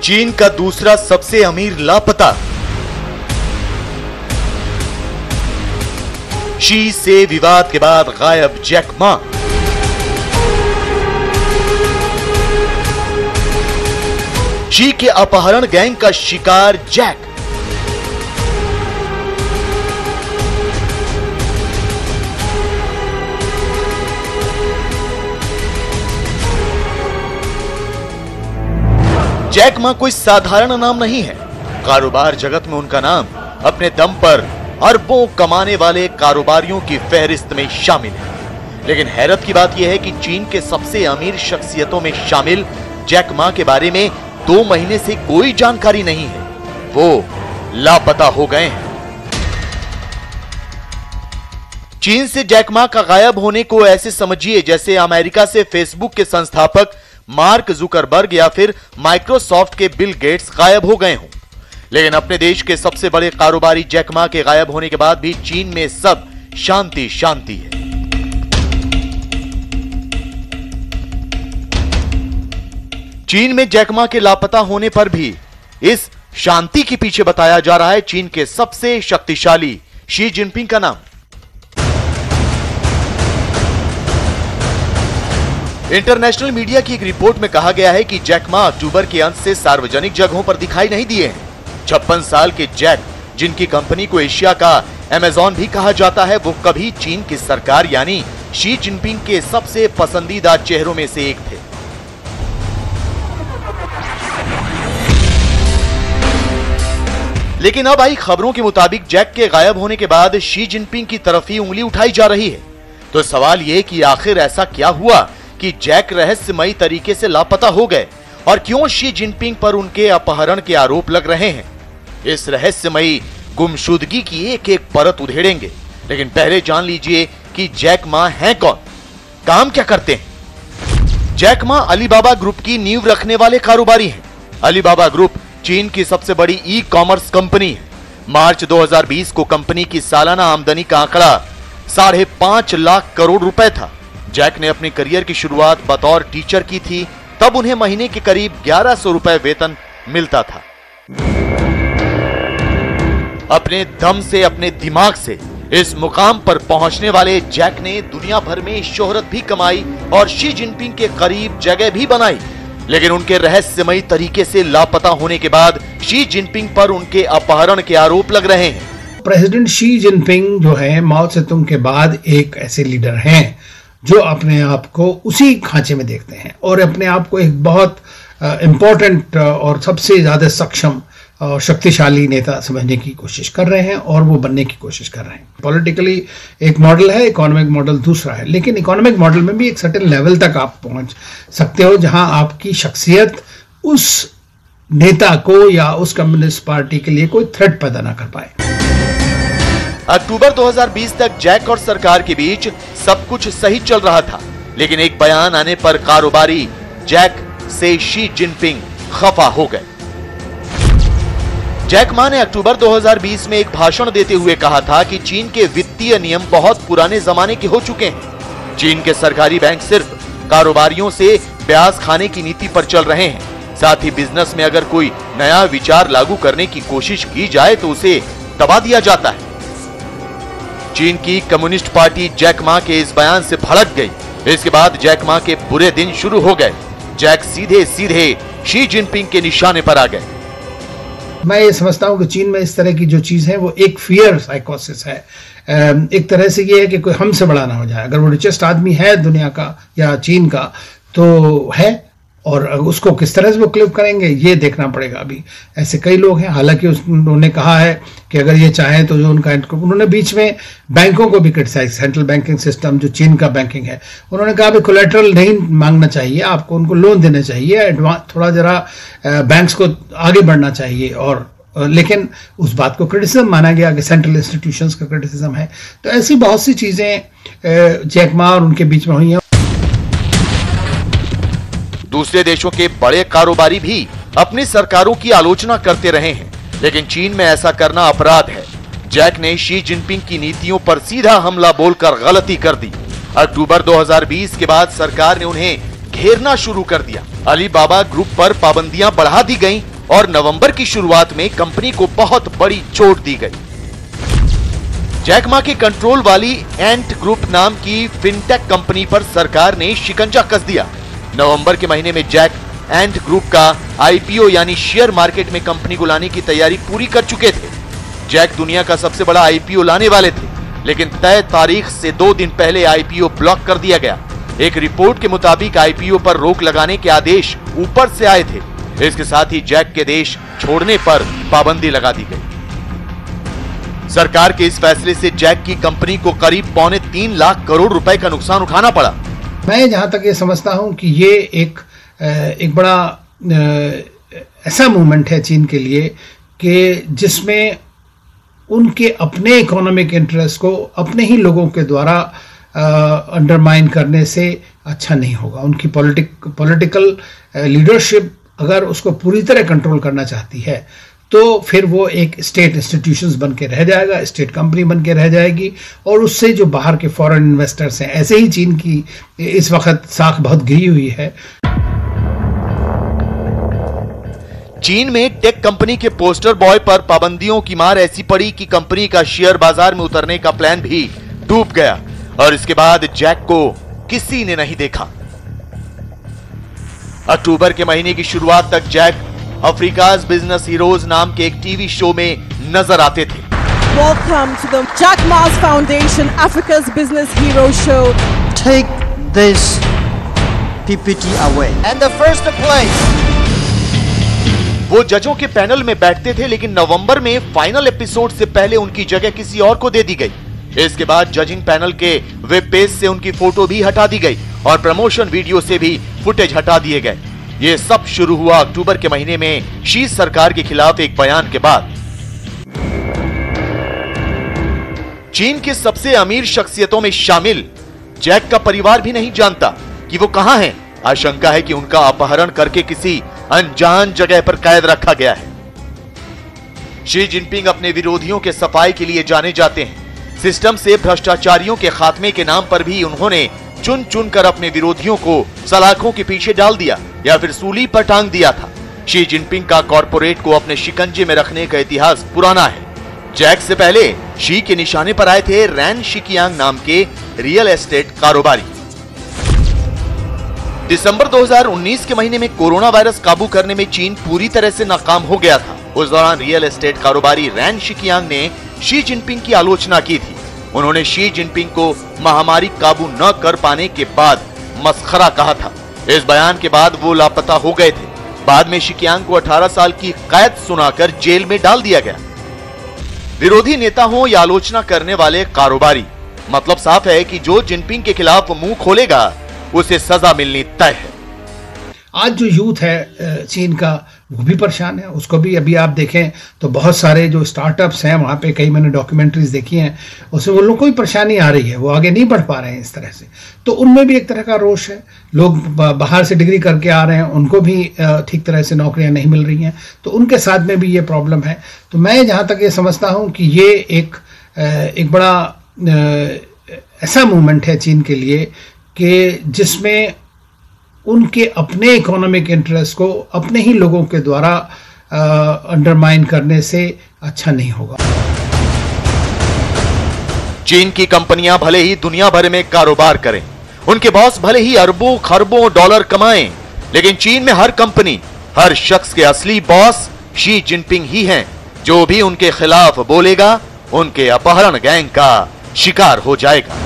चीन का दूसरा सबसे अमीर लापता। शी से विवाद के बाद गायब जैक मा। शी के अपहरण गैंग का शिकार जैक। जैक मा कोई साधारण नाम नहीं है। कारोबार जगत में उनका नाम अपने दम पर अरबों कमाने वाले कारोबारियों की फहरिस्त में शामिल है। लेकिन हैरत की बात यह है कि चीन के सबसे अमीर शख्सियतों में शामिल जैक मा के बारे में 2 महीने से कोई जानकारी नहीं है। वो लापता हो गए हैं। चीन से जैक मा का गायब होने को ऐसे समझिए जैसे अमेरिका से फेसबुक के संस्थापक मार्क जुकरबर्ग या फिर माइक्रोसॉफ्ट के बिल गेट्स गायब हो गए हों। लेकिन अपने देश के सबसे बड़े कारोबारी जैक मा के गायब होने के बाद भी चीन में सब शांति शांति है। चीन में जैक मा के लापता होने पर भी इस शांति के पीछे बताया जा रहा है चीन के सबसे शक्तिशाली शी जिनपिंग का नाम। इंटरनेशनल मीडिया की एक रिपोर्ट में कहा गया है कि जैक मा अक्टूबर के अंत से सार्वजनिक जगहों पर दिखाई नहीं दिए हैं। 56 साल के जैक, जिनकी कंपनी को एशिया का अमेज़न भी कहा जाता है, वो कभी चीन की सरकार यानी शी जिनपिंग के सबसे पसंदीदा चेहरों में से एक थे। लेकिन अब आई खबरों के मुताबिक जैक के गायब होने के बाद शी जिनपिंग की तरफ ही उंगली उठाई जा रही है। तो सवाल यह कि आखिर ऐसा क्या हुआ कि जैक रहस्यमयी तरीके से लापता हो गए और क्यों शी जिनपिंग पर उनके अपहरण के आरोप लग रहे हैं। इस रहस्यमयी गुमशुदगी की एक एक परत उधेड़ेंगे। लेकिन पहले जान लीजिए कि जैक मा हैं कौन, काम क्या करते हैं। जैक मा अलीबाबा ग्रुप की नींव रखने वाले कारोबारी हैं। अलीबाबा ग्रुप चीन की सबसे बड़ी ई कॉमर्स कंपनी है। मार्च 2020 को कंपनी की सालाना आमदनी का आंकड़ा 5.5 लाख करोड़ रुपए था। जैक ने अपने करियर की शुरुआत बतौर टीचर की थी, तब उन्हें महीने के करीब 1100 रुपए वेतन मिलता था। अपने दम से, अपने दिमाग से इस मुकाम पर पहुंचने वाले जैक ने दुनिया भर में शोहरत भी कमाई और शी जिनपिंग के करीब जगह भी बनाई। लेकिन उनके रहस्यमयी तरीके से लापता होने के बाद शी जिनपिंग पर उनके अपहरण के आरोप लग रहे हैं। प्रेसिडेंट शी जिनपिंग जो है माओ त्से-तुंग के बाद एक ऐसे लीडर हैं जो अपने आप को उसी खांचे में देखते हैं और अपने आप को एक बहुत इम्पोर्टेंट और सबसे ज्यादा सक्षम और शक्तिशाली नेता समझने की कोशिश कर रहे हैं और वो बनने की कोशिश कर रहे हैं। पॉलिटिकली एक मॉडल है, इकोनॉमिक मॉडल दूसरा है। लेकिन इकोनॉमिक मॉडल में भी एक सर्टेन लेवल तक आप पहुंच सकते हो जहां आपकी शख्सियत उस नेता को या उस कम्युनिस्ट पार्टी के लिए कोई थ्रेट पैदा ना कर पाए। अक्टूबर 2020 तक जैक और सरकार के बीच सब कुछ सही चल रहा था। लेकिन एक बयान आने पर कारोबारी जैक से शी जिनपिंग खफा हो गए। जैक मा ने अक्टूबर 2020 में एक भाषण देते हुए कहा था कि चीन के वित्तीय नियम बहुत पुराने जमाने के हो चुके हैं। चीन के सरकारी बैंक सिर्फ कारोबारियों से ब्याज खाने की नीति पर चल रहे हैं। साथ ही बिजनेस में अगर कोई नया विचार लागू करने की कोशिश की जाए तो उसे दबा दिया जाता है। चीन की कम्युनिस्ट पार्टी जैक मा के इस बयान से भड़क गई। इसके बाद जैक मा के बुरे दिन शुरू हो गए। जैक सीधे सीधे शी जिनपिंग के निशाने पर आ गए। मैं ये समझता हूँ कि चीन में इस तरह की जो चीज है वो एक फियर साइकोसिस है। एक तरह से ये है कि कोई हमसे बड़ा ना हो जाए। अगर वो रिचेस्ट आदमी है दुनिया का या चीन का तो है, और उसको किस तरह से वो क्लिप करेंगे ये देखना पड़ेगा। अभी ऐसे कई लोग हैं। हालांकि उन्होंने कहा है कि अगर ये चाहें तो जो उनका, उन्होंने बीच में बैंकों को भी क्रिटिसाइज, सेंट्रल बैंकिंग सिस्टम जो चीन का बैंकिंग है, उन्होंने कहा भी कोलेटरल नहीं मांगना चाहिए, आपको उनको लोन देना चाहिए, एडवांस थोड़ा जरा बैंक्स को आगे बढ़ना चाहिए। और लेकिन उस बात को क्रिटिसिज्म माना गया कि सेंट्रल इंस्टीट्यूशंस का क्रिटिसिज्म है। तो ऐसी बहुत सी चीजें जैक मा और उनके बीच में हुई हैं। दूसरे देशों के बड़े कारोबारी भी अपनी सरकारों की आलोचना करते रहे हैं, लेकिन चीन में ऐसा करना अपराध है। जैक ने शी जिनपिंग की नीतियों पर सीधा हमला बोलकर गलती कर दी। अक्टूबर 2020 के बाद सरकार ने उन्हें घेरना शुरू कर दिया। अलीबाबा ग्रुप पर पाबंदियां बढ़ा दी गईं और नवंबर की शुरुआत में कंपनी को बहुत बड़ी चोट दी गई। जैक मा के कंट्रोल वाली एंट ग्रुप नाम की फिनटेक कंपनी पर सरकार ने शिकंजा कस दिया। नवंबर के महीने में जैक एंट ग्रुप का आईपीओ यानी शेयर मार्केट में कंपनी को लाने की तैयारी पूरी कर चुके थे। जैक दुनिया का सबसे बड़ा आईपीओ लाने वाले थे, लेकिन तय तारीख से 2 दिन पहले आईपीओ ब्लॉक कर दिया गया। एक रिपोर्ट के मुताबिक आईपीओ पर रोक लगाने के आदेश ऊपर से आए थे। इसके साथ ही जैक के देश छोड़ने पर पाबंदी लगा दी गई। सरकार के इस फैसले से जैक की कंपनी को करीब 3.25 लाख करोड़ रुपए का नुकसान उठाना पड़ा। मैं जहां तक ये समझता हूं कि ये एक बड़ा ऐसा मूवमेंट है चीन के लिए कि जिसमें उनके अपने इकोनॉमिक इंटरेस्ट को अपने ही लोगों के द्वारा अंडरमाइन करने से अच्छा नहीं होगा। उनकी पॉलिटिकल लीडरशिप अगर उसको पूरी तरह कंट्रोल करना चाहती है तो फिर वो एक स्टेट इंस्टीट्यूशंस बन के रह जाएगा, स्टेट कंपनी बन के रह जाएगी, और उससे जो बाहर के फॉरेन इन्वेस्टर्स हैं, ऐसे ही चीन की इस वक्त साख बहुत गिरी हुई है। चीन में टेक कंपनी के पोस्टर बॉय पर पाबंदियों की मार ऐसी पड़ी कि कंपनी का शेयर बाजार में उतरने का प्लान भी डूब गया और इसके बाद जैक को किसी ने नहीं देखा। अक्टूबर के महीने की शुरुआत तक जैक अफ्रीका's बिजनेस हीरोज नाम के एक टीवी शो में नजर आते थे। Welcome to the Jack Ma's Foundation Africa's Business Hero Show. Take this PPT away. And the first place. वो जजों के पैनल में बैठते थे, लेकिन नवंबर में फाइनल एपिसोड से पहले उनकी जगह किसी और को दे दी गई। इसके बाद जजिंग पैनल के वेब पेज से उनकी फोटो भी हटा दी गई और प्रमोशन वीडियो से भी फुटेज हटा दिए गए। ये सब शुरू हुआ अक्टूबर के महीने में शी सरकार के खिलाफ एक बयान के बाद। चीन के सबसे अमीर शख्सियतों में शामिल जैक का परिवार भी नहीं जानता कि वो कहां हैं। आशंका है कि उनका अपहरण करके किसी अनजान जगह पर कैद रखा गया है। शी जिनपिंग अपने विरोधियों के सफाई के लिए जाने जाते हैं। सिस्टम से भ्रष्टाचारियों के खात्मे के नाम पर भी उन्होंने चुन चुन कर अपने विरोधियों को सलाखों के पीछे डाल दिया या फिर सूली पर टांग दिया था। शी जिनपिंग का कॉर्पोरेट को अपने शिकंजे में रखने का इतिहास पुराना है। जैक से पहले शी के निशाने पर आए थे रैन शिकियांग नाम के रियल एस्टेट कारोबारी। दिसंबर 2019 के महीने में कोरोना वायरस काबू करने में चीन पूरी तरह से नाकाम हो गया था। उस दौरान रियल एस्टेट कारोबारी रैन शिकियांग ने शी जिनपिंग की आलोचना की थी। उन्होंने शी जिनपिंग को महामारी काबू न कर पाने के बाद मस्खरा कहा था। इस बयान के बाद वो लापता हो गए थे। बाद में शिकियांग को 18 साल की कैद सुनाकर जेल में डाल दिया गया। विरोधी नेता हो या आलोचना करने वाले कारोबारी, मतलब साफ है कि जो जिनपिंग के खिलाफ मुंह खोलेगा उसे सजा मिलनी तय है। आज जो यूथ है चीन का, वो भी परेशान है। उसको भी अभी आप देखें तो बहुत सारे जो स्टार्टअप्स हैं वहाँ पे, कई मैंने डॉक्यूमेंट्रीज देखी हैं, उससे वो लोगों को भी परेशानी आ रही है, वो आगे नहीं बढ़ पा रहे हैं इस तरह से। तो उनमें भी एक तरह का रोष है। लोग बाहर से डिग्री करके आ रहे हैं, उनको भी ठीक तरह से नौकरियाँ नहीं मिल रही हैं, तो उनके साथ में भी ये प्रॉब्लम है। तो मैं जहाँ तक ये समझता हूँ कि ये एक बड़ा ऐसा मूवमेंट है चीन के लिए कि जिसमें उनके अपने इकोनॉमिक इंटरेस्ट को अपने ही लोगों के द्वारा अंडरमाइन करने से अच्छा नहीं होगा। चीन की कंपनियां भले ही दुनिया भर में कारोबार करें, उनके बॉस भले ही अरबों खरबों डॉलर कमाएं, लेकिन चीन में हर कंपनी, हर शख्स के असली बॉस शी जिनपिंग ही हैं। जो भी उनके खिलाफ बोलेगा, उनके अपहरण गैंग का शिकार हो जाएगा।